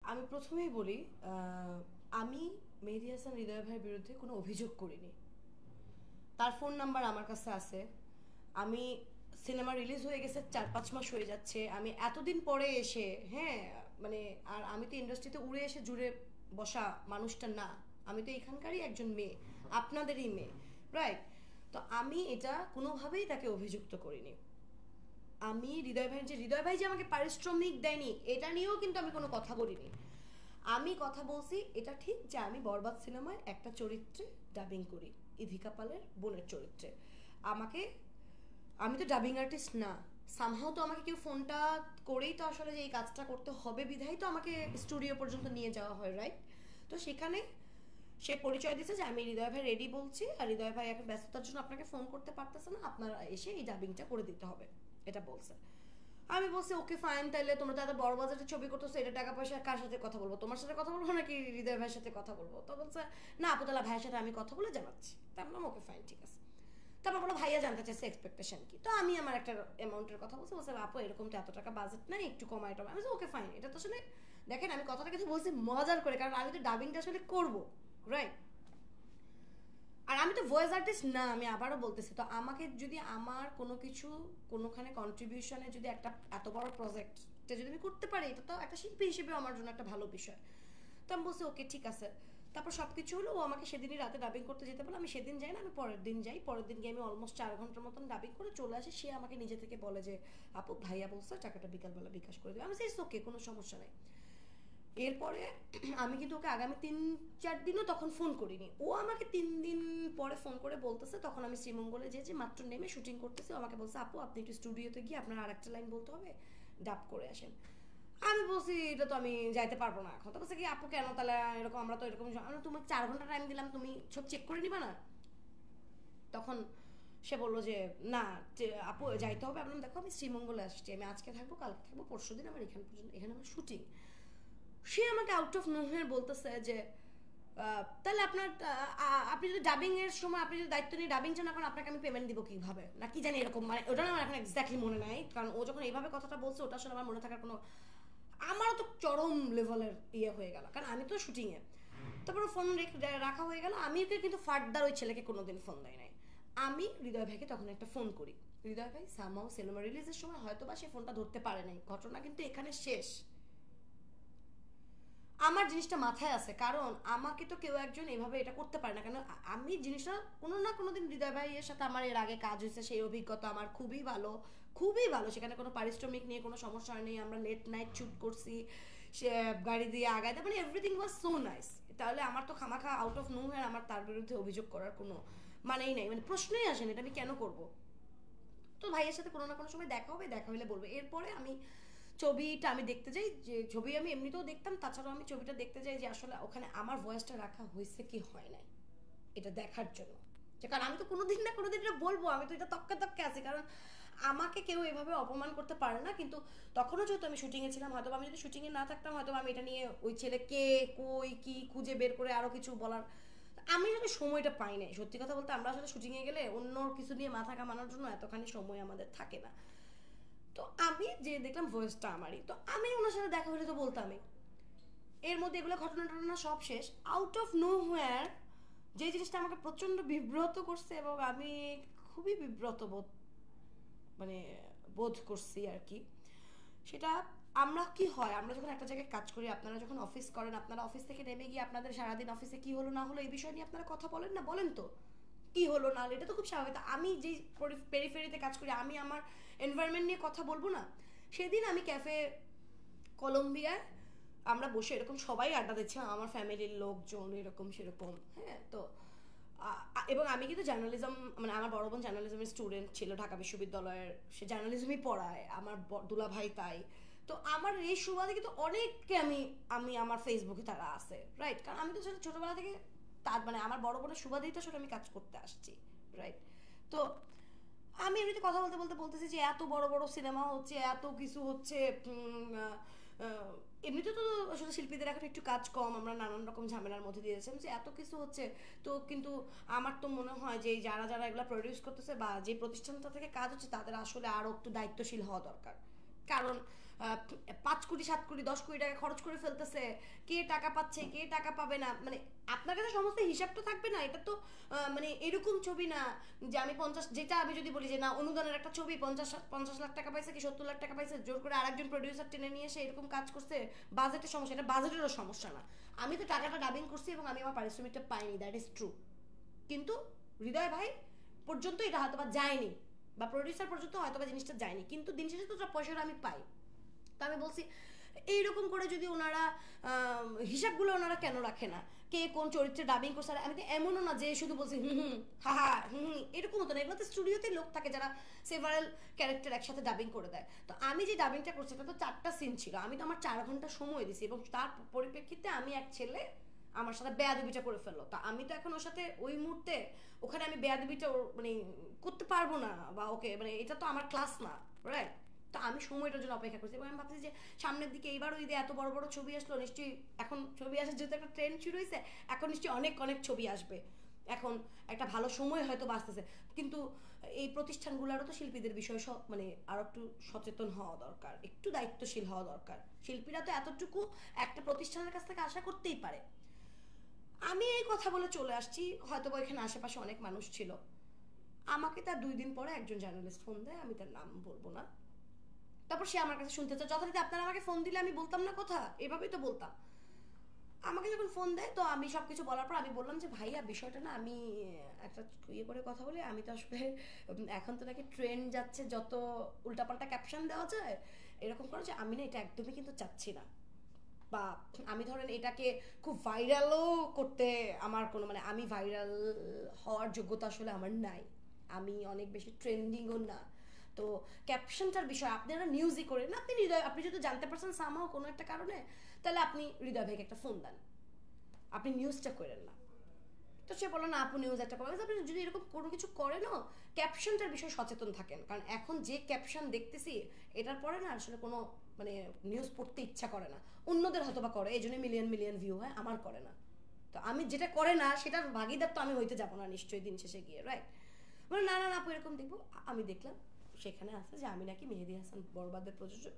আমি প্রথমেই বলি, আমি মেহেদী হাসান হৃদয় ভাইয়ের বিরুদ্ধে কোনো অভিযোগ করিনি। তার ফোন নাম্বার আমার কাছে আছে। আমি সিনেমা রিলিজ হয়ে গেছে 4-5 মাস হয়ে যাচ্ছে, আমি এতদিন পরে এসে, হ্যাঁ, মানে, আর আমি তো ইন্ডাস্ট্রিতে উড়ে এসে জুড়ে বসা মানুষটা না। আমি তো এখানকারই একজন মেয়ে, আপনাদেরই মেয়ে, রাইট? তো আমি এটা কোনোভাবেই তাকে অভিযুক্ত করিনি। আমি হৃদয় ভাই যে আমাকে পারিশ্রমিক দেয়নি এটা নিয়েও কিন্তু আমি কোনো কথা বলিনি। আমি কথা বলছি এটা ঠিক যে আমি বরবাদ সিনেমায় একটা চরিত্রে ডাবিং করি, ইধিকা পালের বোনের চরিত্রে। আমাকে, আমি তো ডাবিং আর্টিস্ট না। সামহাও তো আমাকে কেউ ফোনটা করেই তো আসলে যে এই কাজটা করতে হবে বিধাই তো আমাকে স্টুডিও পর্যন্ত নিয়ে যাওয়া হয়, রাইট? তো সেখানে সে পরিচয় দিচ্ছে যে আমি হৃদয় ভাই রেডি বলছি, আর হৃদয় ভাই এখন ব্যস্ততার জন্য আপনাকে ফোন করতে পারতেছে না, আপনারা এসে এই ডাবিংটা করে দিতে হবে, এটা বলছে। আমি বলছি ওকে ফাইন, তাহলে তোমরা তো এত বড় বাজারের ছবি করতেছো, এটা টাকা পয়সা কার সাথে কথা বলবো, তোমার সাথে কথা বলবো নাকি হৃদয় ভাইয়ের সাথে কথা বলবো? তো বলছে না আপুতলা ভাইয়ের সাথে আমি কথা বলে জানাচ্ছি। তা বললাম ওকে ফাইন, ঠিক আছে। তারপর বলো ভাইয়া জানতে চাইছে এক্সপেকটেশন কি। তো আমি আমার একটা অ্যামাউন্টের কথা বলছি, বলছে আপু এরকম তো এত টাকা বাজেট নাই, একটু কমায় টমায়। আমি ওকে ফাইন। এটা তো আসলে দেখেন আমি কথাটা কিন্তু বলছি মজার করে, কারণ আমি তো ডাবিংটা আসলে করবো, রাইট? আর আমি তো ভয়েস আর্টিস্ট না, আমি আবারও বলতেছি। তো আমাকে যদি আমার কোনো কিছু কোনোখানে কন্ট্রিবিউশনে যদি একটা এত বড় প্রজেক্টটা যদি আমি করতে পারি, এটা তো একটা শিল্পী হিসেবে আমার জন্য একটা ভালো বিষয়। তো আমি বলছি ওকে ঠিক আছে। তারপর সব কিছু হলো, ও আমাকে সেদিনই রাতে ডাবিং করতে যেতে বলে। আমি সেদিন যাই না, আমি পরের দিন যাই। পরের দিন গিয়ে আমি অলমোস্ট 4 ঘন্টার মতন ডাবিং করে চলে আসি। সে আমাকে নিজে থেকে বলে যে আপু ভাইয়া বলছে টাকাটা বিকালবেলা বিকাশ করে দেবে। আমি ওকে, কোনো সমস্যা নেই। এরপরে আমি কিন্তু ওকে আগামী 3-4 দিনও তখন ফোন করিনি। ও আমাকে 3 দিন পরে ফোন করে বলতেছে, তখন আমি শ্রীমঙ্গলে যে মাত্র নেমে শুটিং করতেছি, আমাকে বলছে আপু আপনি একটু স্টুডিওতে গিয়ে আপনার আর একটা লাইন বলতে হবে, ডাব করে আসেন। আমি বলছি এটা তো আমি যাইতে পারবো না এখন। তো বলছে কি আপু কেন তাহলে এরকম, আমরা তো এরকম, তুমি 4 ঘন্টা টাইম দিলাম, তুমি সব চেক করে নিবা না? তখন সে বললো যে না আপু যাইতে হবে। আপনার দেখো আমি শ্রীমঙ্গলে আসছি, আমি আজকে থাকবো, কালকে থাকবো, পরশু দিন আমার এখানে পর্যন্ত, এখানে আমার শুটিং। সে আমাকে আউট অফ নোহেয়ার বলতেছে যে তাহলে আপনার আপনি যদি ডাবিং এর সময় আপনি যদি দায়িত্ব নিয়ে ডাবিং চান, এখন আপনাকে আমি পেমেন্ট দিব কিভাবে না কি জানি এরকম, মানে ওটা আমার এখন এক্স্যাক্টলি মনে নাই, কারণ ও যখন এইভাবে কথাটা বলছে ওটা আসলে আমার মনে থাকার কোনো, আমারও তো চরম লেভেলের ইয়ে হয়ে গেল, কারণ আমি তো শুটিংয়ে। তারপরে ফোন রাখা হয়ে গেল। আমি ওকে কিন্তু ফার্দার ওই ছেলেকে কোনোদিন ফোন দেয় নাই। আমি হৃদয় ভাইকে তখন একটা ফোন করি। হৃদয় ভাই সামাও সিনেমা রিলিজের সময় হয়তো বা সে ফোনটা ধরতে পারে নাই, ঘটনা কিন্তু এখানে শেষ। আমার জিনিসটা মাথায় আছে, কারণ আমাকে তো কেউ একজন এভাবে এটা করতে পারে না, কেন আমি জিনিসটা কোনো না কোনো দিন হৃদয় ভাইয়ের সাথে আমার এর আগে কাজ হয়েছে, সেই অভিজ্ঞতা আমার খুবই ভালো, খুবই ভালো। সেখানে কোনো পারিশ্রমিক নিয়ে কোনো সমস্যা নেই, আমরা লেট নাইট শুট করছি, সে গাড়ি দিয়ে আগায় দেয়, মানে এভরিথিং ওয়াজ সো নাইস। তাহলে আমার তো খামাখা আউট অফ নো হ্যার আমার তার বিরুদ্ধে অভিযোগ করার কোনো মানেই নাই, মানে প্রশ্নই আসেনি এটা আমি কেন করব। তো ভাইয়ের সাথে কোনো না কোনো সময় দেখা হবে, দেখা হলে বলবো। এরপরে আমি ছবিটা আমি দেখতে যাই, যে ছবি আমি এমনিতেও দেখতাম, তাছাড়াও আমি ছবিটা দেখতে যাই যে আসলে ওখানে আমার ভয়েসটা রাখা হয়েছে কি হয় নাই, এটা দেখার জন্য। যে কারণ আমি তো কোনোদিন না কোনোদিন এটা বলবো, আমি তো এটা তক্কে তক্কে আছি, কারণ আমাকে কেউ এভাবে অপমান করতে পারে না। কিন্তু তখনও যেহেতু আমি শুটিংয়ে ছিলাম, হয়তো আমি যদি শুটিংয়ে না থাকতাম হয়তো আমি এটা নিয়ে ওই ছেলে কে কই কি খুঁজে বের করে আরও কিছু বলার, আমি আসলে সময়টা পাই নাই। সত্যি কথা বলতে আমরা আসলে শুটিংয়ে গেলে অন্য কিছু নিয়ে মাথা কামানোর জন্য এতখানি সময় আমাদের থাকে না। তো আমি যে দেখলাম ভয়েসটা আমারই, তো আমি ওনার সাথে দেখা হলে তো বলতামই। এর মধ্যে এগুলো ঘটনা টটনা সব শেষ, আউট অফ নো হোয়ার যে জিনিসটা আমাকে প্রচণ্ড বিব্রত করছে, এবং আমি খুবই বিব্রত বোধ, মানে বোধ করছি আর কি। সেটা, আমরা কি হয়, আমরা যখন একটা জায়গায় কাজ করি, আপনারা যখন অফিস করেন, আপনারা অফিস থেকে নেমে গিয়ে আপনাদের সারাদিন অফিসে কি হলো না হলো এই বিষয় নিয়ে আপনারা কথা বলেন না, বলেন তো কি হলো না হলো, এটা তো খুব স্বাভাবিক। আমি যেই পেরিফেরিতে কাজ করি, আমি আমার এনভায়রনমেন্ট নিয়ে কথা বলবো না? সেদিন আমি ক্যাফে কলম্বিয়ায় আমরা বসে এরকম সবাই আড্ডা দিচ্ছে, আমার ফ্যামিলির লোকজন এরকম সেরকম, হ্যাঁ। তো এবং আমি কিন্তু জার্নালিজম, মানে আমার বড় বোন জার্নালিজমের স্টুডেন্ট ছিল ঢাকা বিশ্ববিদ্যালয়ের, সে জার্নালিজমই পড়ায়, আমার দুলা ভাই তাই। তো আমার এই সুবাদে কিন্তু অনেককে আমি আমি আমার ফেসবুকে তারা আছে, রাইট? কারণ আমি তো ছোটবেলা থেকে তার, মানে আমার বড় বোনের সুবাদেই তো আসলে আমি কাজ করতে আসছি, রাইট? তো আমি এমনিতে কথা বলতে বলতে বলতেছি যে এত বড় বড় সিনেমা হচ্ছে, এত কিছু হচ্ছে, এমনিতে তো আসলে শিল্পীদের এখন একটু কাজ কম, আমরা নানান রকম ঝামেলার মধ্যে দিয়ে যাচ্ছি, যে এত কিছু হচ্ছে। তো কিন্তু আমার তো মনে হয় যে যারা যারা এগুলো প্রডিউস করতেছে বা যে প্রতিষ্ঠানটা থেকে কাজ হচ্ছে তাদের আসলে আরও একটু দায়িত্বশীল হওয়া দরকার। কারণ 5 কোটি 7 কোটি 10 কোটি টাকা খরচ করে ফেলতেছে, কে টাকা পাচ্ছে কে টাকা পাবে না, মানে আপনার কাছে সমস্ত হিসাবটা থাকবে না। এটা তো মানে এরকম ছবি না যে আমি 50, যেটা আমি যদি বলি যে না অনুদানের একটা ছবি 50 লাখ টাকা পাইছে কি 70 লাখ টাকা পাইছে, জোর করে আরেকজন প্রডিউসার টেনে নিয়ে এসে এরকম কাজ করছে, বাজেটের সমস্যা, এটা বাজেটেরও সমস্যা না। আমি তো টাকাটা ডাবিং করছি এবং আমি আমার পারিশ্রমিকটা পাইনি, দ্যাট ইজ ট্রু। কিন্তু হৃদয় ভাই পর্যন্ত এটা হয়তো বা যায়নি, বা প্রডিউসার পর্যন্ত হয়তো বা জিনিসটা যায়নি, কিন্তু দিন শেষে তো পয়সাটা আমি পাই। তো আমি বলছি এইরকম করে যদি ওনারা হিসাবগুলো ওনারা কেন রাখে না, কে কোন চরিত্রে ডাবিং করছে। আমি তো এমনও না যে শুধু বলছি হা হা এরকম হতো না, এগুলোতে স্টুডিওতে লোক থাকে যারা সেভারাল ক্যারেক্টার একসাথে ডাবিং করে দেয়। তো আমি যে ডাবিংটা করছি এটা তো 4টা সিন ছিল, আমি তো আমার 4 ঘন্টা সময় দিছি, এবং তার পরিপ্রেক্ষিতে আমি এক ছেলে আমার সাথে বেয়াদবিটা করে ফেললো। তা আমি তো এখন ওর সাথে ওই মুহূর্তে ওখানে আমি বেয়াদবিটা মানে করতে পারবো না, বা ওকে মানে এটা তো আমার ক্লাস না, রাইট? তো আমি সময়টার জন্য অপেক্ষা করছি, এবং আমি ভাবছি যে সামনের দিকে এইবারও ঈদে এত বড় বড় ছবি আসলো, নিশ্চয়ই এখন ছবি আসার যেহেতু একটা ট্রেন্ড শুরু হয়েছে, এখন নিশ্চয়ই অনেক অনেক ছবি আসবে, এখন একটা ভালো সময় হয়তো বাঁচতেছে। কিন্তু এই প্রতিষ্ঠানগুলোরও তো শিল্পীদের বিষয়ে মানে আরো একটু সচেতন হওয়া দরকার, একটু দায়িত্বশীল হওয়া দরকার। শিল্পীরা তো এতটুকু একটা প্রতিষ্ঠানের কাছ থেকে আশা করতেই পারে। আমি এই কথা বলে চলে আসছি, হয়তো এখানে আশেপাশে অনেক মানুষ ছিল। আমাকে তার 2 দিন পরে একজন জার্নালিস্ট ফোন দেয়, আমি তার নাম বলবো না। তারপর সে আমার কাছে শুনতে চায়, যথারীতি আপনারা আমাকে ফোন দিলে আমি বলতাম না কথা, এভাবেই তো বলতাম। আমাকে যখন ফোন দেয় তো আমি সবকিছু বলার পর আমি বললাম যে ভাইয়া বিষয়টা না আমি একটা ইয়ে করে কথা বলি, আমি তো আসলে এখন তো নাকি ট্রেন্ড যাচ্ছে যত উল্টাপাল্টা ক্যাপশন দেওয়া যায় এরকম করে, যে আমি না এটা একদমই কিন্তু চাচ্ছি না, বা আমি ধরেন এটাকে খুব ভাইরালও করতে আমার কোনো মানে আমি ভাইরাল হওয়ার যোগ্যতা আসলে আমার নাই, আমি অনেক বেশি ট্রেন্ডিংও না। তো ক্যাপশনটার বিষয় আপনারা নিউজই করেন, আপনি হৃদয়, আপনি যদি জানতে পারছেন সামহাও কোনো একটা কারণে, তাহলে আপনি হৃদয় ভাইকে একটা ফোন দেন, আপনি নিউজটা করেন না। তো সে বললো না আপু নিউজ একটা করবেন, আপনি যদি এরকম কোনো কিছু করেনও ক্যাপশনটার বিষয়ে সচেতন থাকেন, কারণ এখন যে ক্যাপশন দেখতেছি এটার পরে না আসলে কোনো মানে নিউজ পড়তে ইচ্ছা করে না, অন্যদের হয়তো বা করে, এই জন্য মিলিয়ন মিলিয়ন ভিউ হয়, আমার করে না। তো আমি যেটা করে না সেটার ভাগিদার তো আমি হইতে যাবো না নিশ্চয়ই দিন শেষে গিয়ে, রাইট? মানে না না না আপু এরকম দেখবো। আমি দেখলাম সেখানে আছে যে আমি নাকি মেহেদী হাসান বরবাদের প্রযোজক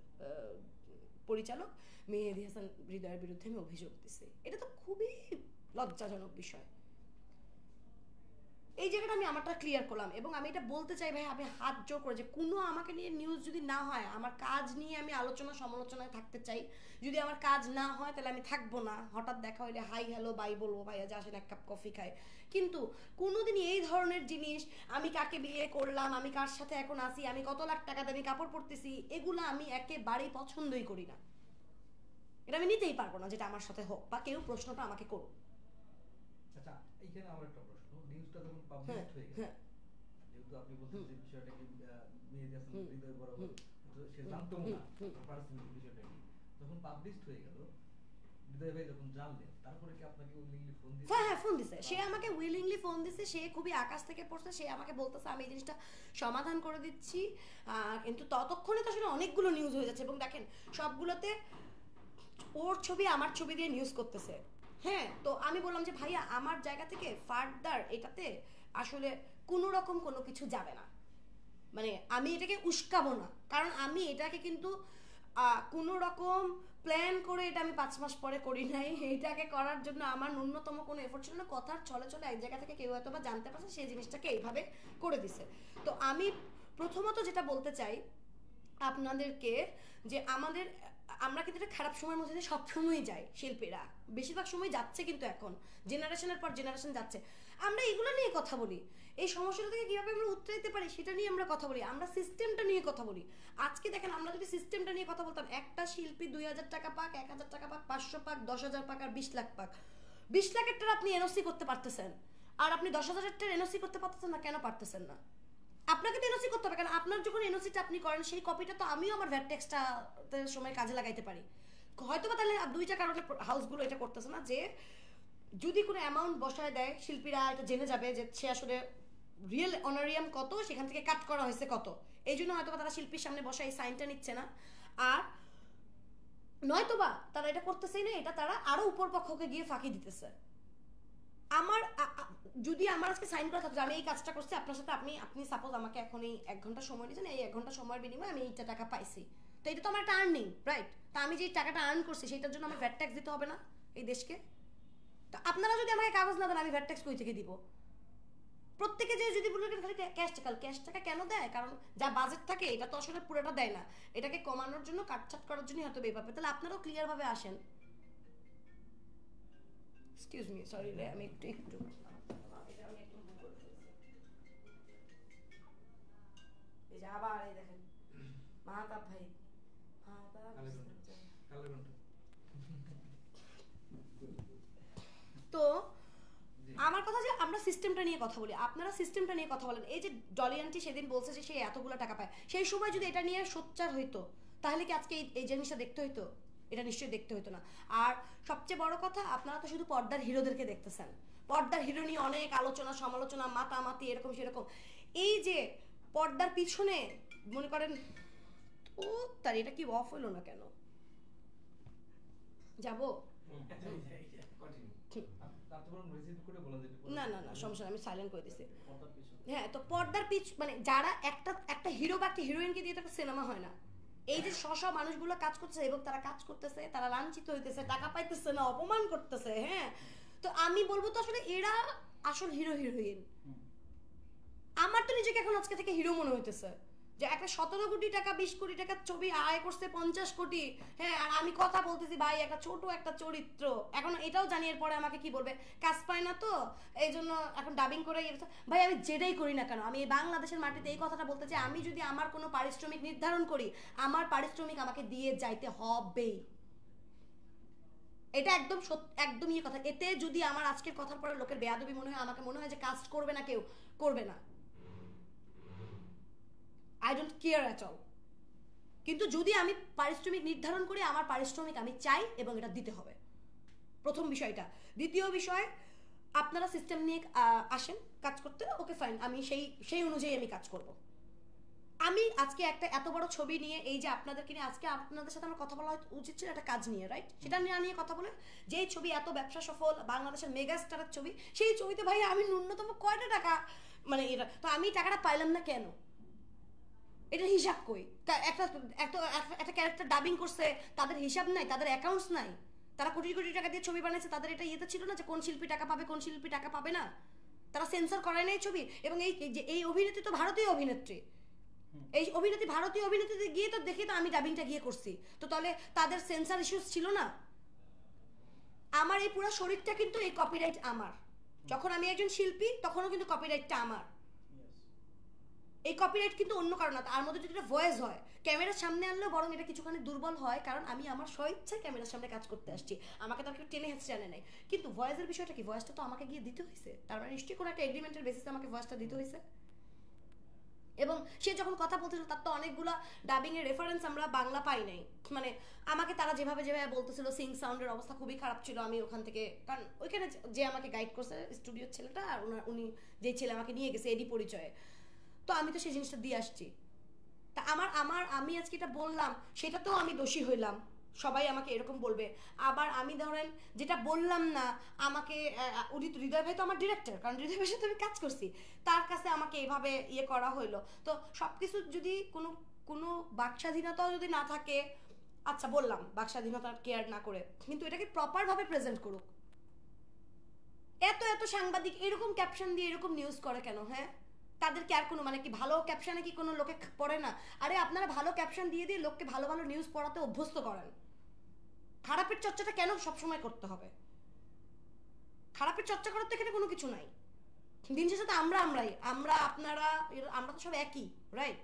পরিচালক মেহেদী হাসান হৃদয়ের বিরুদ্ধে আমি অভিযোগ দিছি। এটা তো খুবই লজ্জাজনক বিষয়। এই জায়গাটা আমি আমারটা ক্লিয়ার করলাম, এবং আমি এটা বলতে চাই ভাই, আমি হাত জোর করে যে কোনো আমাকে নিয়ে নিউজ যদি না হয়, আমার কাজ নিয়ে আমি আলোচনা সমালোচনায় থাকতে চাই, যদি আমার কাজ না হয় তাহলে আমি থাকবো না, হঠাৎ দেখা হইলে হাই হ্যালো বাই বলবো, ভাইয়া যা আসেন এক কাপ কফি খায়। কিন্তু কোনোদিন এই ধরনের জিনিস, আমি কাকে বিয়ে করলাম, আমি কার সাথে এখন আসি, আমি কত লাখ টাকা দামি কাপড় পরতেছি, এগুলো আমি একেবারেই পছন্দই করি না, এটা আমি নিতেই পারবো না যেটা আমার সাথে হোক, বা কেউ প্রশ্নটা আমাকে করুক। আচ্ছা, এইখানে আমার একটা প্রশ্ন, নিউজটা যখন পাবলিশড হয়ে গেল, যেহেতু আপনি বলছেন যে বিষয়টা কি মেহেদী হাসান হৃদয় বরাবর সে জানতো না পার্সোনাল বিষয়টা কি, যখন পাবলিশড হয়ে গেল হৃদয় ভাই যখন জানলেন, তারপরে কি আপনাকে উইলিংলি ফোন দিয়েছে? হ্যাঁ হ্যাঁ ফোন দিছে, সে আমাকে উইলিংলি ফোন দিছে, সে খুবই আকাশ থেকে পড়ছে, সে আমাকে বলতেছে আমি এই জিনিসটা সমাধান করে দিচ্ছি। কিন্তু ততক্ষণে তো আসলে অনেকগুলো নিউজ হয়ে যাচ্ছে, এবং দেখেন সবগুলোতে ওর ছবি আমার ছবি দিয়ে নিউজ করতেছে। হ্যাঁ, তো আমি বললাম যে ভাইয়া আমার জায়গা থেকে ফার্দার এটাতে আসলে কোনো রকম কোনো কিছু যাবে না, মানে আমি এটাকে উস্কাবো না, কারণ আমি এটাকে কিন্তু কোনো রকম প্ল্যান করে এটা আমি 5 মাস পরে করি নাই, এইটাকে করার জন্য আমার ন্যূনতম কোনো এফোর্ট ছিল না, কথার চলে চলে এক জায়গা থেকে কেউ হয়তো বা জানতে পারছে সেই জিনিসটাকে এইভাবে করে দিছে। তো আমি প্রথমত যেটা বলতে চাই আপনাদেরকে, যে আমরা কিন্তু একটা খারাপ সময়ের মধ্যে দিয়ে সবসময়ই যাই, শিল্পীরা বেশিরভাগ সময় যাচ্ছে, কিন্তু এখন জেনারেশনের পর জেনারেশন যাচ্ছে, আমরা এগুলো নিয়ে কথা বলি, এই সমস্যাটা থেকে কিভাবে আমরা উত্তরাইতে পারি সেটা নিয়ে আমরা কথা বলি, আমরা সিস্টেমটা নিয়ে কথা বলি। আজকে দেখেন আমরা যদি সিস্টেমটা নিয়ে কথা বলতাম, একটা শিল্পী 2000 টাকা পাক, 1000 টাকা পাক, 500 পাক, 10,000 পাক, আর 20 লাখ পাক, 20 লাখের টাকা আপনি এনওসি করতে পারতেছেন, আর আপনি 10,000 টাকা এনওসি করতে পারতেছেন না, কেন পারতেছেন না? আপনাকে তো এনওসি করতে হবে, কারণ আপনার যখন এনওসিটা আপনি করেন সেই কপিটা তো আমিও আমার ভ্যাট ট্যাক্সটা সময় কাজে লাগাইতে পারি। হয়তো বা তাহলে 2টা কারণে হাউসগুলো এটা করতেছে না, যে যদি কোনো অ্যামাউন্ট বসায় দেয় শিল্পীরা এটা জেনে যাবে যে সে আসলে রিয়েল অনারিয়াম কত, সেখান থেকে কাট করা হয়েছে কত, এই জন্য হয়তো বা তারা শিল্পীর সামনে বসা এই সাইনটা নিচ্ছে না। আর নয়তোবা তারা এটা করতেছেই না, এটা তারা আরো উপর পক্ষকে গিয়ে ফাঁকি দিতেছে। আমার যদি আমার আজকে সাইন করা থাকতো আমি এই কাজটা করছি আপনার সাথে, আপনি সাপোজ আমাকে এখন এই 1 ঘন্টা সময় দিয়েছেন, এই 1 ঘন্টা সময়ের বিনিময়ে আমি এইটা টাকা পাইছি, তো এটা তো আমার একটা আর্নিং, রাইট? তা আমি যে টাকাটা আর্ন করছি সেটার জন্য আমার ভ্যাট ট্যাক্স দিতে হবে না এই দেশকে? তো আপনারা যদি আমাকে কাগজ না দেন আমি ভ্যাট ট্যাক্স কই থেকে দিব? প্রত্যেকে যে যদি বলে খালি ক্যাশ টাকা কেন দেয়, কারণ যা বাজেট থাকে এটা তো আসলে পুরোটা দেয় না, এটাকে কমানোর জন্য কাটছাট করার জন্য হয়তো এই ব্যাপারে। তাহলে আপনারাও ক্লিয়ার ভাবে আসেন। এক্সকিউজ মি, সরি রে, আমি একটু এই যে আবার এই দেখেন মাহতাব ভাই, তো আমার কথা যে আমরা সিস্টেমটা নিয়ে কথা বলি, আপনারা সিস্টেমটা নিয়ে কথা বলেন। এই যে ডলি আন্টি সেদিন বলছে যে সে এতগুলো টাকা পায়, সেই সময় যদি এটা নিয়ে সোচ্চার হইতো তাহলে কি আজকে এই জিনিসটা দেখতে হইতো? এটা নিশ্চয়ই দেখতে হইতো না। আর সবচেয়ে বড় কথা, আপনারা তো শুধু পর্দার হিরোদেরকে দেখতেছেন, পর্দার হিরো নিয়ে অনেক আলোচনা সমালোচনা মাতামাতি এরকম সেরকম। এই যে পর্দার পিছনে মনে করেন ও তার এটা কি অফ হইলো না কেন? যাবো না না না সমস্যা, আমি সাইলেন্ট করে দিছি। হ্যাঁ, তো পর্দার পিছ মানে যারা একটা হিরো বা একটা হিরোইনকে দিয়ে তো একটা সিনেমা হয় না। এই যে মানুষগুলো কাজ করতেছে এবং তারা কাজ করতেছে, তারা লাঞ্ছিত হইতেছে, টাকা পাইতেছে না, অপমান করতেছে। হ্যাঁ, তো আমি বলবো তো আসলে এরা আসল হিরো হিরোইন। আমার তো নিজেকে এখন আজকে থেকে হিরো মনে হইতেছে যে একটা 17 কোটি টাকা 20 কোটি টাকার ছবি আয় করছে 50 কোটি। হ্যাঁ, আর আমি কথা বলতেছি ভাই একটা ছোট একটা চরিত্র, এখন এটাও জানি এর পরে আমাকে কি বলবে, কাজ পায় না তো এই জন্য এখন ডাবিং করে। ভাই আমি যেটাই করি না কেন, আমি এই বাংলাদেশের মাটিতে এই কথাটা বলতে চাই, আমি যদি আমার কোনো পারিশ্রমিক নির্ধারণ করি, আমার পারিশ্রমিক আমাকে দিয়ে যাইতে হবেই। এটা একদম একদম ইয়ে কথা। এতে যদি আমার আজকের কথার পরে লোকের বেয়াদবি মনে হয়, আমাকে মনে হয় যে কাজ করবে না, কেউ করবে না, I don't care at all. কিন্তু যদি আমি পারিশ্রমিক নির্ধারণ করি, আমার পারিশ্রমিক আমি চাই এবং এটা দিতে হবে, প্রথম বিষয়টা। দ্বিতীয় বিষয়, আপনারা সিস্টেম নিয়ে আসেন কাজ করতে, ওকে ফাইন, আমি সেই অনুযায়ী আমি কাজ করব। আমি আজকে একটা এত বড় ছবি নিয়ে, এই যে আপনাদেরকে নিয়ে আজকে আপনাদের সাথে আমার কথা বলা উচিত ছিল একটা কাজ নিয়ে, রাইট? সেটা নিয়ে কথা বলে, যেই ছবি এত ব্যবসা সফল, বাংলাদেশের মেগা স্টারের ছবি, সেই ছবিতে ভাই আমি ন্যূনতম কয়টা টাকা মানে এটা, তো আমি টাকাটা পাইলাম না কেন? এটা হিসাব কই? একটা ক্যারেক্টার ডাবিং করছে, তাদের হিসাব নাই, তাদের অ্যাকাউন্টস নাই, তারা কোটি কোটি টাকা দিয়ে ছবি বানাইছে, তাদের এটা ইয়েতে ছিল না যে কোন শিল্পী টাকা পাবে কোন শিল্পী টাকা পাবে না? তারা সেন্সর করায় নাই ছবি। এবং এই অভিনেত্রী তো ভারতীয় অভিনেত্রী, এই অভিনেত্রী ভারতীয় অভিনেত্রীতে গিয়ে তো দেখি তো আমি ডাবিংটা গিয়ে করছি, তো তাহলে তাদের সেন্সর ইস্যুস ছিল না? আমার এই পুরো শরীরটা কিন্তু এই কপিরাইট আমার, যখন আমি একজন শিল্পী তখনও কিন্তু কপিরাইটটা আমার। এই কপিরাইট কিন্তু অন্য কারণ না, তার মধ্যে যদি একটা ভয়েস হয়, ক্যামেরার সামনে আনলেও বরং এটা কিছুখানি দুর্বল হয়, কারণ আমি আমার স্বইচ্ছায় ক্যামেরার সামনে কাজ করতে আসছি, আমাকে তার কেউ টেনে হেঁচড়ে আনে নাই। কিন্তু ভয়েসের বিষয়টা কি, ভয়েসটা তো আমাকে গিয়ে দিতে হয়েছে, তার মানে নিশ্চয়ই কোনো একটা এগ্রিমেন্টের বেসিসে আমাকে ভয়েসটা দিতে হয়েছে। এবং সে যখন কথা বলতেছিল তার তো অনেকগুলো ডাবিং এর রেফারেন্স আমরা বাংলা পাই নাই, মানে আমাকে তারা যেভাবে বলতেছিল সিং সাউন্ডের অবস্থা খুবই খারাপ ছিল, আমি ওখান থেকে, কারণ ওইখানে যে আমাকে গাইড করছে স্টুডিওর ছেলেটা, আর উনি যে ছেলে আমাকে নিয়ে গেছে এডি পরিচয়ে, তো আমি তো সেই জিনিসটা দিয়ে আসছি। তা আমি আজকে এটা বললাম, সেটা তো আমি দোষী হইলাম, সবাই আমাকে এরকম বলবে। আবার আমি ধরেন যেটা বললাম না, আমাকে উদিত হৃদয় ভাই তো আমার ডিরেক্টর, কারণ হৃদয় ভাইয়ের সাথে আমি কাজ করছি, তার কাছে আমাকে এভাবে ইয়ে করা হইলো। তো সব কিছু যদি কোনো বাকস্বাধীনতাও যদি না থাকে, আচ্ছা বললাম বাকস্বাধীনতার কেয়ার না করে, কিন্তু এটাকে প্রপারভাবে প্রেজেন্ট করুক। এত সাংবাদিক এরকম ক্যাপশন দিয়ে এরকম নিউজ করে কেন? হ্যাঁ, তাদেরকে আর কোনো মানে কি ভালো ক্যাপশনে কি কোনো লোকে পড়ে না? আরে আপনারা ভালো ক্যাপশন দিয়ে দিয়ে লোককে ভালো ভালো নিউজ পড়াতে অভ্যস্ত করেন, খারাপের চর্চাটা কেন সবসময় করতে হবে? খারাপের চর্চা করার তো এখানে কোনো কিছু নাই। দিন শেষে তো আমরা আপনারা আমরা তো সব একই, রাইট?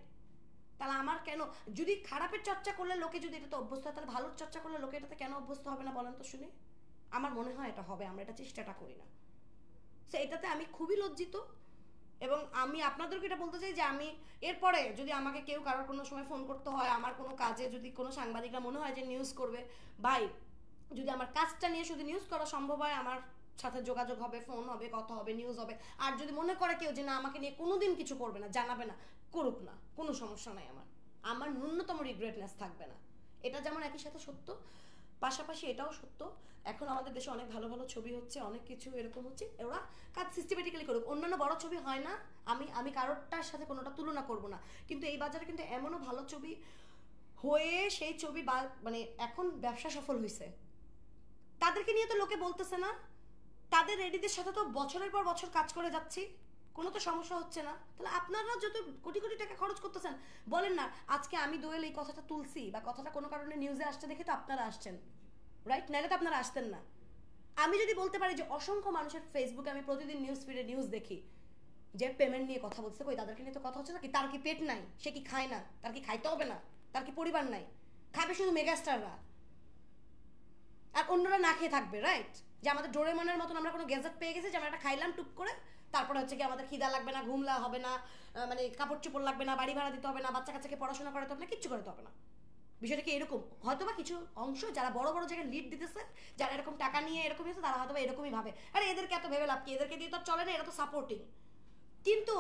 তাহলে আমার কেন, যদি খারাপের চর্চা করলে লোকে যদি এটাতে অভ্যস্ত হয়, তাহলে ভালোর চর্চা করলে লোকে এটাতে কেন অভ্যস্ত হবে না বলেন তো শুনি? আমার মনে হয় এটা হবে, আমরা এটা চেষ্টাটা করি না। সো এটাতে আমি খুবই লজ্জিত। এবং আমি আপনাদেরকে এটা বলতে চাই যে আমি এরপরে যদি আমাকে কেউ কারোর কোনো সময় ফোন করতে হয়, আমার কোনো কাজে যদি কোনো সাংবাদিকরা মনে হয় যে নিউজ করবে, ভাই যদি আমার কাজটা নিয়ে শুধু নিউজ করা সম্ভব হয়, আমার সাথে যোগাযোগ হবে, ফোন হবে, কথা হবে, নিউজ হবে। আর যদি মনে করে কেউ যে না আমাকে নিয়ে কোনোদিন কিছু করবে না, জানাবে না, করুক না, কোনো সমস্যা নাই, আমার ন্যূনতম রিগ্রেটনেস থাকবে না। এটা যেমন একই সাথে সত্য, পাশাপাশি এটাও সত্য এখন আমাদের দেশে অনেক ভালো ভালো ছবি হচ্ছে, অনেক কিছু এরকম হচ্ছে, ওরা কাজ সিস্টেমেটিক্যালি করুক। অন্যান্য বড় ছবি হয় না, আমি কারোরটার সাথে কোনোটা তুলনা করব না, কিন্তু এই বাজারে কিন্তু এমনও ভালো ছবি হয়ে সেই ছবি মানে এখন ব্যবসা সফল হয়েছে, তাদেরকে নিয়ে তো লোকে বলতেছে না। তাদের রেডিদের সাথে তো বছরের পর বছর কাজ করে যাচ্ছি, কোনো তো সমস্যা হচ্ছে না। তাহলে আপনারা যত কোটি কোটি টাকা খরচ করতেছেন, বলেন না আজকে আমি দোয়েল এই কথাটা তুলছি বা কথাটা কোনো কারণে নিউজে আসছে দেখে তো আপনারা আসছেন, রাইট? নাহলে তো আপনারা আসতেন না। আমি যদি বলতে পারি যে অসংখ্য মানুষের ফেসবুকে আমি প্রতিদিন নিউজ ফিডে নিউজ দেখি যে পেমেন্ট নিয়ে কথা বলছে, কই তাদেরকে নিয়ে তো কথা হচ্ছে না কি? তার কি পেট নাই? সে কি খায় না? তার কি খাইতে হবে না? তার কি পরিবার নাই? খাবে শুধু মেগাস্টাররা, আর অন্যরা না খেয়ে থাকবে, রাইট? যে আমাদের ডোরেমনের মতন আমরা কোনো গ্যাজেট পেয়ে গেছি যে আমরা একটা খাইলাম টুক করে, তারপরে হচ্ছে কি আমাদের খিদা লাগবে না, ঘুমলা হবে না, মানে কাপড় চোপড় লাগবে না, বাড়ি ভাড়া দিতে হবে না, বাচ্চা কাচ্চাকে পড়াশোনা করাতে হবে না, কিচ্ছু করতে হবে না। বিষয়টা কি এরকম? হয়তো বা কিছু অংশ যারা বড় বড় জায়গায় লিড দিতেছে, যারা এরকম টাকা নিয়ে এরকম হয়েছে, তারা হয়তো এরকমই ভাবে, আরে এদেরকে এত ভেবে লাভ কি, এদেরকে দিয়ে তো চলে না, এরা তো সাপোর্টিং। কিন্তু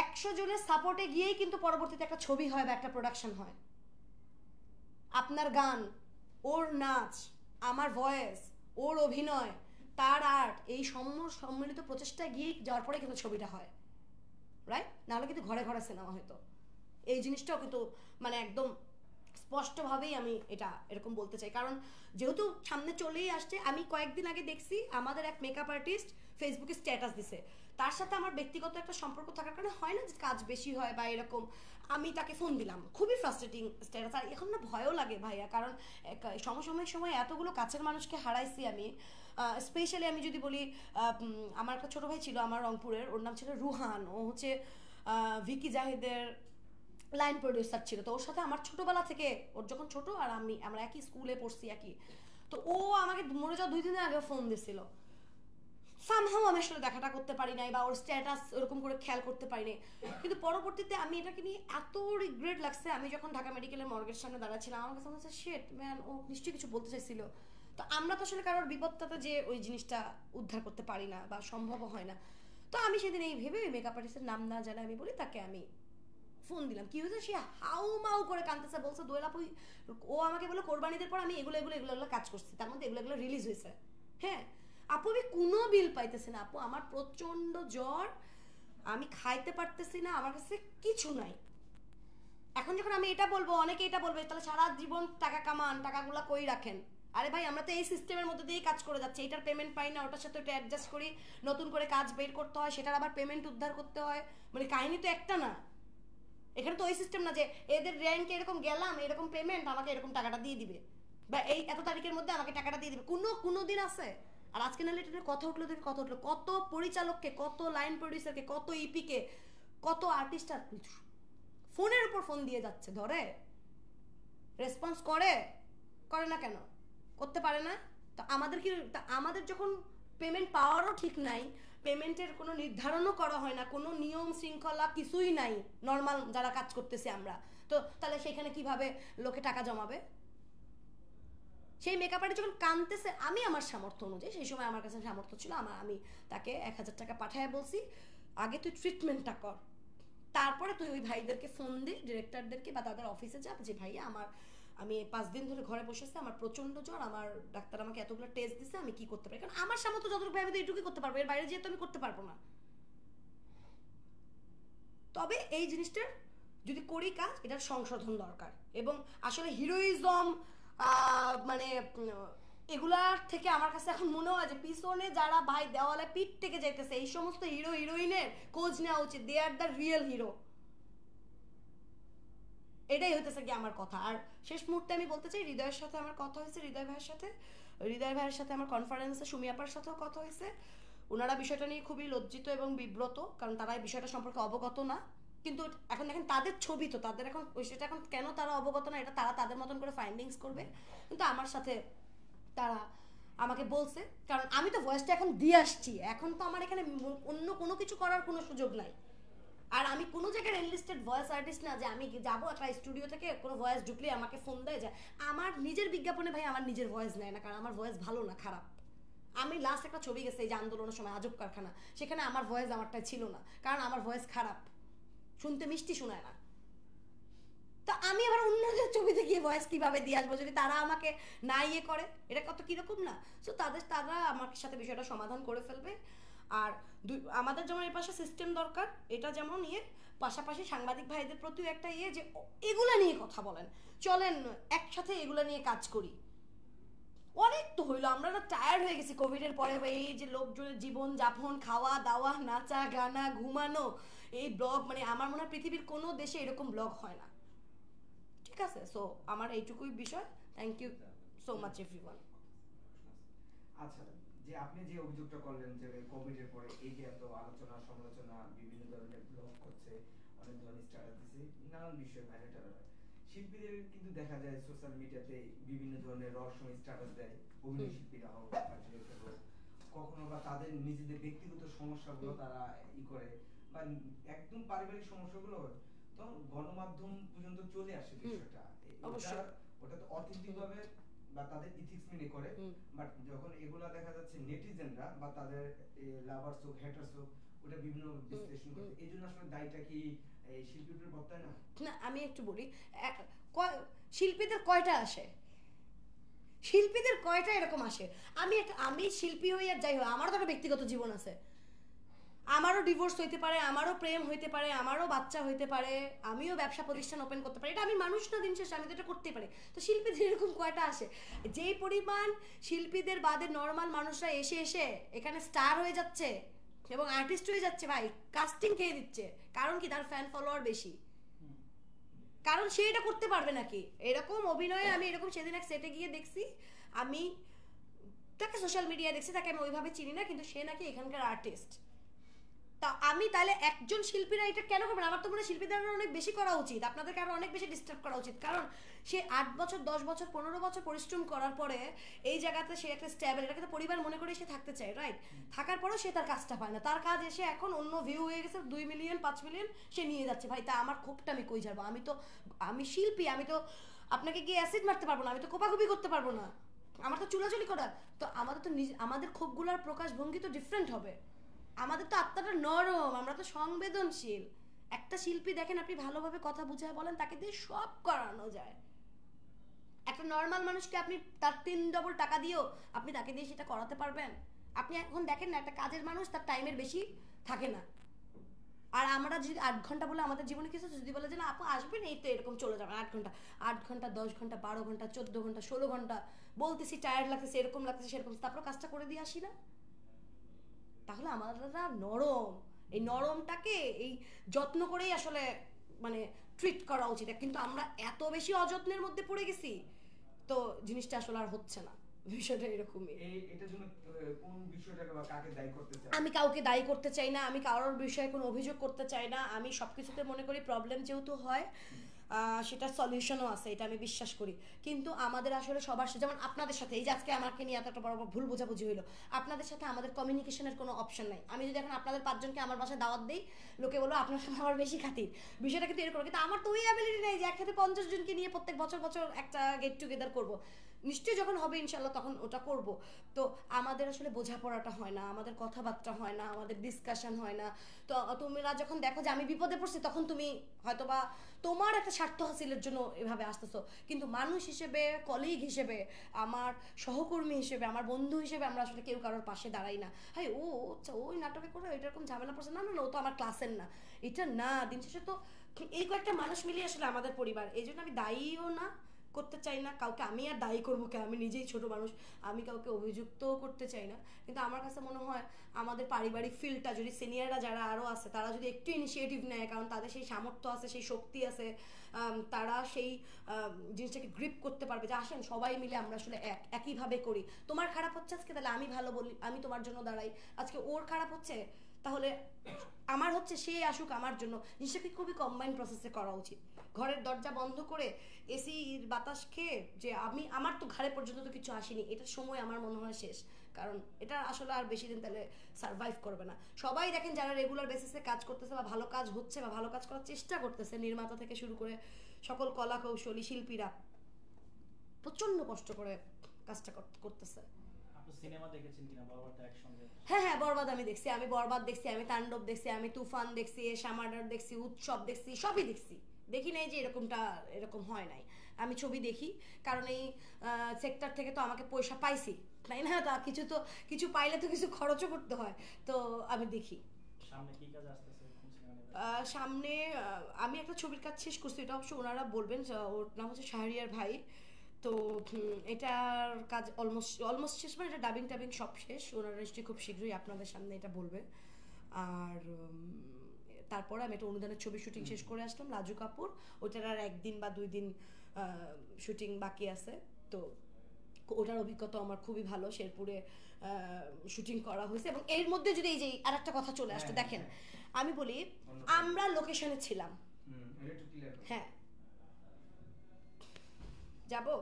100 জনের সাপোর্টে গিয়েই কিন্তু পরবর্তীতে একটা ছবি হয় বা একটা প্রোডাকশন হয়। আপনার গান, ওর নাচ, আমার ভয়েস, ওর অভিনয়, তার আর্ট, এই সম্মিলিত প্রচেষ্টায় গিয়ে যাওয়ার পরে কিন্তু ছবিটা হয়, রাইট? নাহলে কিন্তু ঘরে ঘরে সিনেমা হয়তো। এই জিনিসটাও কিন্তু মানে একদম স্পষ্টভাবেই আমি এটা এরকম বলতে চাই, কারণ যেহেতু সামনে চলেই আসছে। আমি কয়েকদিন আগে দেখছি আমাদের এক মেকআপ আর্টিস্ট ফেসবুকে স্ট্যাটাস দিছে, তার সাথে আমার ব্যক্তিগত একটা সম্পর্ক থাকার কারণে হয় না যে কাজ বেশি হয় বা এরকম, আমি তাকে ফোন দিলাম, খুবই ফ্রাস্ট্রেটিং স্ট্যাটাস। আর এখন না ভয়ও লাগে ভাইয়া, কারণ সমসাময়িক সময় এতগুলো কাছের মানুষকে হারাইছি আমি। স্পেশালি আমি যদি বলি, আমার একটা ছোট ভাই ছিল আমার রংপুরের, ওর নাম ছিল রুহান, ও হচ্ছে ভিকি জাহিদের লাইন প্রডিউসার ছিল। তো ওর সাথে আমার ছোটবেলা থেকে, ওর যখন ছোট আর আমরা একই স্কুলে পড়ছি একই, তো ও আমাকে মরে যাওয়া 2 দিন আগে ফোন দিছিল। সামহাও আমি আসলে দেখাটা করতে পারি নাই বা ওর স্ট্যাটাস ওরকম করে খেয়াল করতে পারি নাই, কিন্তু পরবর্তীতে আমি এটাকে নিয়ে এত রিগ্রেট লাগছে। আমি যখন ঢাকা মেডিকেলের মর্গের সামনে দাঁড়াচ্ছিলাম, আমার কাছে মনে হচ্ছে শিট ম্যান, ও নিশ্চয়ই কিছু বলতে চাইছিল। তো আমরা তো আসলে কারোর বিপদটাতে যে ওই জিনিসটা উদ্ধার করতে পারি না বা সম্ভবও হয় না। তো আমি সেদিন এই ভেবে মেকআপ আর্টিস্টের নাম না জানে আমি বলি তাকে আমি ফোন দিলাম। কি হয়েছে? সে হাউ মাউ করে কাঁদতেছে, বলছে দোয়েল আপু, ও আমাকে বলে কোরবানিদের পর আমি এগুলো এগুলো এগুলো এগুলো কাজ করছি, তার মধ্যে এগুলো এগুলো রিলিজ হয়েছে। হ্যাঁ আপু, আমি কোনো বিল পাইতেছি না আপু, আমার প্রচন্ড জ্বর, আমি খাইতে পারতেছি না, আমার কাছে কিছু নাই। এখন যখন আমি এটা বলবো, অনেকে এটা বলবে তাহলে সারা জীবন টাকা কামান, টাকাগুলো কই রাখেন? আরে ভাই, আমরা তো এই সিস্টেমের মধ্যে দিয়েই কাজ করে যাচ্ছি, এটার পেমেন্ট পাই না, ওটার সাথে ওটা অ্যাডজাস্ট করি, নতুন করে কাজ বের করতে হয়, সেটার আবার পেমেন্ট উদ্ধার করতে হয়, মানে কাহিনী তো একটা না। এখানে তো ওই সিস্টেম না যে এদের র্যাঙ্কে এরকম গেলাম, এরকম পেমেন্ট, আমাকে এরকম টাকাটা দিয়ে দিবে বা এই এত তারিখের মধ্যে আমাকে টাকাটা দিয়ে দিবে, কোনো দিন আছে? আর আজকে নাহলে এটা কথা উঠলো থেকে কথা উঠলো, কত পরিচালককে, কত লাইন প্রডিউসারকে, কত ইপিকে, কত আর্টিস্ট আর ফোনের উপর ফোন দিয়ে যাচ্ছে, ধরে রেসপন্স করে না কেন? করতে পারে না? তো আমাদের কি, আমাদের যখন পেমেন্ট পাওয়ারও ঠিক নাই, পেমেন্টের কোনো নির্ধারণও করা হয় না, কোনো নিয়ম শৃঙ্খলা কিছুই নাই, নর্মাল যারা কাজ করতেছে আমরা, তো তাহলে সেখানে কিভাবে লোকে টাকা জমাবে? সেই মেকআপ আর্টিস্ট যখন কাঁদতেছে, আমি আমার সামর্থ্য অনুযায়ী, সেই সময় আমার কাছে সামর্থ্য ছিল, আমি তাকে 1000 টাকা পাঠায় বলছি আগে তুই ট্রিটমেন্টটা কর, তারপরে তুই ওই ভাইদেরকে ফোন দে, ডিরেক্টরদেরকে বা তাদের অফিসে যা, যে ভাইয়া আমি 5 দিন ধরে ঘরে বসেছি, আমার প্রচন্ড জ্বর, আমার ডাক্তার আমাকে এতগুলো টেস্ট দিছে, আমি কি করতে পারি? কারণ আমার সামর্থ্য যতটুকু, আমি তো এইটুকুই করতে পারবো, এর বাইরে যেহেতু আমি করতে পারবো না। তবে এই জিনিসটার যদি করি কাজ, এটার সংশোধন দরকার, এবং আসলে হিরোইজম মানে এগুলার থেকে আমার কাছে এখন মনে হয় যে পিছনে যারা ভাই দেওয়ালে পিঠ থেকে যাইতেছে, এই সমস্ত হিরো হিরোইনের খোঁজ নেওয়া উচিত, দে আর দ্য রিয়েল হিরো। এটাই হইতেছে কি আমার কথা। আর শেষ মুহূর্তে আমি বলতে চাই, হৃদয়ের সাথে আমার কথা হয়েছে, হৃদয় ভাইয়ের সাথে আমার কনফারেন্সে সুমি আপার সাথেও কথা হয়েছে। ওনারা বিষয়টা নিয়ে খুবই লজ্জিত এবং বিব্রত, কারণ তারা এই বিষয়টা সম্পর্কে অবগত না। কিন্তু এখন দেখেন তাদের ছবি, তো তাদের এখন সেটা এখন কেন তারা অবগত না, এটা তারা তাদের মতন করে ফাইন্ডিংস করবে। কিন্তু আমার সাথে তারা আমাকে বলছে, কারণ আমি তো ভয়েসটা এখন দিয়ে আসছি, এখন তো আমার এখানে অন্য কোনো কিছু করার কোনো সুযোগ নাই। আর আমি কোনো জায়গায় এনলিস্টেড ভয়েস আর্টিস্ট না যে আমি যাবো একটা স্টুডিও থেকে কোনো ভয়েস ঢুকলে আমাকে ফোন দেয় যায়। আমার নিজের বিজ্ঞাপনে ভাই আমার নিজের ভয়েস নেয় না, কারণ আমার ভয়েস ভালো না, খারাপ। আমি লাস্ট একটা ছবি গেছে এই যে আন্দোলনের সময়, আজব কারখানা, সেখানে আমার ভয়েস আমারটাই ছিল না, কারণ আমার ভয়েস খারাপ, শুনতে মিষ্টি শোনায় না। তো আমি আবার অন্যদের ছবিতে গিয়ে ভয়েস কিভাবে দিয়ে আসবো যদি তারা আমাকে না ইয়ে করে? এটা কত কিরকম না? সো তারা আমার সাথে বিষয়টা সমাধান করে ফেলবে। আর আমাদের যেমন এই পাশে সিস্টেম দরকার, এটা যেমন ইয়ে, পাশাপাশি সাংবাদিক ভাইদের প্রতিও একটা যে এগুলা নিয়ে কথা বলেন, চলেন একসাথে এগুলা নিয়ে কাজ করি। অনেক তো হইলো, আমরা না টায়ার্ড হয়ে গেছি কোভিডের পরে। এই যে লোকজনের জীবন যাপন, খাওয়া দাওয়া, নাচা গানা, ঘুমানো, এই ব্লগ, মানে আমার মনে হয় পৃথিবীর কোনো দেশে এরকম ব্লগ হয় না। ঠিক আছে, সো আমার এইটুকুই বিষয়। Thank you so much everyone. আচ্ছা, যে আপনি যে অভিযোগটা করলেন যে কোভিডের পরে এই যে এত আলোচনা সমালোচনা, বিভিন্ন ধরনের ব্লগ করছে, অনেক ধরনের স্ট্যাটাস দিচ্ছে, নানান বিষয় ভাইরাল টাইরাল হয়, শিল্পীদের কিন্তু দেখা যায় সোশ্যাল মিডিয়াতে বিভিন্ন ধরনের রহস্যময় স্ট্যাটাস দেয়, অভিনয় শিল্পীরা হোক বা ডিরেক্টর হোক, কখনো বা তাদের নিজেদের ব্যক্তিগত সমস্যাগুলো তারা করে, বা একদম পারিবারিক সমস্যাগুলো হয়, তো গণমাধ্যম পর্যন্ত চলে আসে বিষয়টা। অবশ্যই ওটা তো অথেন্টিক ভাবে বা তাদের ইথিক্স মেনে করে, বাট যখন এগুলা দেখা যাচ্ছে নেটিজেনরা বা তাদের লাভার্স হোক হ্যাটার্স হোক ওটা বিভিন্ন বিশ্লেষণ করে, এই জন্য আসলে দায়টা কি শিল্পীদের বর্তায় না? না, আমি একটু বলি, শিল্পীদের কয়টা আসে, শিল্পীদের কয়টা এরকম আসে? আমি শিল্পী হই আর যাই হোক, আমারও তো একটা ব্যক্তিগত জীবন আছে, আমারও ডিভোর্স হইতে পারে, আমারও প্রেম হইতে পারে, আমারও বাচ্চা হইতে পারে, আমিও ব্যবসা প্রতিষ্ঠান ওপেন করতে পারি, এটা আমি মানুষ না, দিন শেষে আমি তো এটা করতে পারি। তো শিল্পীদের এরকম কয়টা আসে? যেই পরিমাণ শিল্পীদের বাদে নর্মাল মানুষরা এসে এসে এখানে স্টার হয়ে যাচ্ছে এবং আর্টিস্ট হয়ে যাচ্ছে, ভাই কাস্টিং খেয়ে দিচ্ছে, কারণ কি তার ফ্যান ফলোয়ার বেশি, কারণ সে এটা করতে পারবে নাকি? এরকম অভিনয়ে আমি এরকম সেদিন এক সেটে গিয়ে দেখছি, আমি তাকে সোশ্যাল মিডিয়ায় দেখছি, তাকে আমি ওইভাবে চিনি না, কিন্তু সে নাকি এখানকার আর্টিস্ট। তা আমি তাহলে একজন শিল্পীরা এটা কেন করবেন? আমার তো মনে হয় শিল্পীদের অনেক বেশি করা উচিত, আপনাদেরকে আরো অনেক বেশি ডিস্টার্ব করা উচিত, কারণ সে 8 বছর 10 বছর 15 বছর পরিশ্রম করার পরে এই জায়গাতে সে একটা স্ট্যাবল, এটাকে তো পরিবার মনে করে সে থাকতে চায়, রাইট? থাকার পরেও সে তার কাজটা পায় না, তার কাজ এসে এখন অন্য ভিউ হয়ে গেছে 2 মিলিয়ন 5 মিলিয়ন সে নিয়ে যাচ্ছে। ভাই তা আমার ক্ষোভটা আমি কই যাবো? আমি শিল্পী, আমি তো আপনাকে গিয়ে অ্যাসিড মারতে পারবো না, আমি তো কোপাকুপি করতে পারবো না, আমার তো চুলাচুলি করা। তো আমাদের তো আমাদের ক্ষোভগুলোর প্রকাশ ভঙ্গি তো ডিফারেন্ট হবে, আমাদের তো আত্মাটা নরম, আমরা তো সংবেদনশীল। একটা শিল্পী দেখেন, আপনি ভালোভাবে কথা বুঝায় বলেন, তাকে দিয়ে সব করানো যায়। একটা নর্মাল মানুষকে আপনি তার 3 ডবল টাকা দিয়েও আপনি তাকে দিয়ে সেটা করাতে পারবেন? আপনি এখন দেখেন না, একটা কাজের মানুষ তার টাইমের বেশি থাকে না, আর আমরা যদি 8 ঘন্টা বলে আমাদের জীবনে কিছু যদি বলে যে না আপু আসবেন, এই তো এরকম চলে যাবে 8 ঘন্টা 10 ঘন্টা 12 ঘন্টা 14 ঘন্টা 16 ঘন্টা বলতেছি, টায়ার্ড লাগতেছে, এরকম লাগতেছে সেরকম, তারপর কাজটা করে দিয়ে আসি না? তাহলে আমাদেররা নরম, এই নরমটাকে এই যত্ন করেই আসলে মানে ট্রিট করা উচিত, কিন্তু আমরা এত বেশি অযত্নের মধ্যে পড়ে গেছি, তো জিনিসটা আসলে আর হচ্ছে না। বিষয়টা এরকমই। এটার জন্য কোন বিষয়টাকে বা কাকে দায়ী করতে চাই? আমি কাউকে দায়ী করতে চাই না, আমি কারোর বিষয়ে কোনো অভিযোগ করতে চাই না, আমি সবকিছুতে মনে করি প্রবলেম যেহেতু হয় সেটা সলিউশনও আছে, এটা আমি বিশ্বাস করি। কিন্তু আমাদের আসলে সবার সাথে, যেমন আপনাদের সাথে এই যে আজকে আমাকে নিয়ে এতটা বড় ভুল বোঝাবুঝি হলো, আপনাদের সাথে আমাদের কমিউনিকেশনের কোনো অপশন নাই। আমি যদি এখন আপনাদের 5 জনকে আমার বাসায় দাওয়াত দিই, লোকে বলো আপনার সাথে আমার বেশি খাতির, বিষয়টা কিন্তু এরকম, কিন্তু আমার তো ওই অ্যাবিলিটি নেই যে একসাথে 50 জনকে নিয়ে প্রত্যেক বছর বছর একটা গেট টুগেদার করবো। নিশ্চয়ই যখন হবে ইনশাল্লাহ তখন ওটা করব। তো আমাদের আসলে বোঝাপড়াটা হয় না, আমাদের কথাবার্তা হয় না, আমাদের ডিসকাশন হয় না। তো তোমরা যখন দেখো যে আমি বিপদে পড়ছি, তখন তুমি হয়তোবা তোমার একটা স্বার্থ হাসিলের জন্য এভাবে আসতেছো, কিন্তু মানুষ হিসেবে, কলিগ হিসেবে, আমার সহকর্মী হিসেবে, আমার বন্ধু হিসেবে আমরা আসলে কেউ কারোর পাশে দাঁড়াই না। হ্যাঁ ও আচ্ছা ওই নাটকে করে এরকম ঝামেলা পড়ছে, না না না ও তো আমার ক্লাসের না, এটা না। দিন শেষে তো এই কয়েকটা মানুষ মিলিয়ে আসলে আমাদের পরিবার, এই জন্য আমি দায়ীও না, করতে চাই না কাউকে, আমি আর দায়ী করবো কে? আমি নিজেই ছোট মানুষ, আমি কাউকে অভিযুক্তও করতে চাই না। কিন্তু আমার কাছে মনে হয় আমাদের পারিবারিক ফিল্ডটা যদি সিনিয়ররা যারা আরও আছে তারা যদি একটু ইনিশিয়েটিভ নেয়, কারণ তাদের সেই সামর্থ্য আছে, সেই শক্তি আছে, তারা সেই জিনিসটাকে গ্রিপ করতে পারবে যে আসেন সবাই মিলে আমরা আসলে একইভাবে করি। তোমার খারাপ হচ্ছে আজকে, তাহলে আমি ভালো বলি, আমি তোমার জন্য দাঁড়াই। আজকে ওর খারাপ হচ্ছে, তাহলে আমার হচ্ছে সে আসুক আমার জন্য। জিনিসটাকে খুবই কম্বাইন্ড প্রসেসে করা উচিত। ঘরের দরজা বন্ধ করে এসির বাতাস খেয়ে যে আমার তো ঘরে পর্যন্ত তো কিছু আসেনি, এটার সময় আমার মনে হয় শেষ, কারণ এটা আসলে আর বেশি দিন তাহলে সার্ভাইভ করবে না। সবাই দেখেন যারা রেগুলার বেসিসে কাজ করতেছে বা ভালো কাজ হচ্ছে বা ভালো কাজ করার চেষ্টা করতেছে, নির্মাতা থেকে শুরু করে সকল কলা কৌশলী শিল্পীরা প্রচন্ড কষ্ট করে কাজটা করতেছে। সিনেমা দেখেছেন কিনা বরবাদ একসঙ্গে? হ্যাঁ হ্যাঁ, বরবাদ আমি দেখছি, আমি বরবাদ দেখছি, আমি তাণ্ডব দেখছি, আমি তুফান দেখছি, শামাডার দেখছি, উৎসব দেখছি, সবই দেখছি। দেখি নাই যে এরকম হয় নাই। আমি ছবি দেখি, কারণ এই সেক্টর থেকে তো আমাকে পয়সা পাইছি, তাই না? তা কিছু পাইলে তো কিছু খরচও করতে হয়, তো আমি দেখি। সামনে কি কাজ আসতেছে? সামনে আমি একটা ছবির কাজ শেষ করছি, এটা অবশ্য ওনারা বলবেন, ওর নাম হচ্ছে শাহরিয়ার ভাই। তো এটার কাজ অলমোস্ট শেষ, মানে এটা ডাবিং টাবিং সব শেষ। ওনারা নিশ্চয়ই খুব শীঘ্রই আপনাদের সামনে এটা বলবে। আর তারপরে আমি একটা অনুদানের ছবি শুটিং শেষ করে আসলাম, লাজু কাপুর। ওটার আর 1 দিন বা 2 দিন শুটিং বাকি আছে। তো ওটার অভিজ্ঞতা আমার খুবই ভালো। শেরপুরে শুটিং করা হয়েছে, এবং এর মধ্যে যদি এই যে আর একটা কথা চলে আসতো, দেখেন আমি বলি আমরা লোকেশনে ছিলাম। এটা একটু ক্লিয়ার হ্যাঁ, যাবো।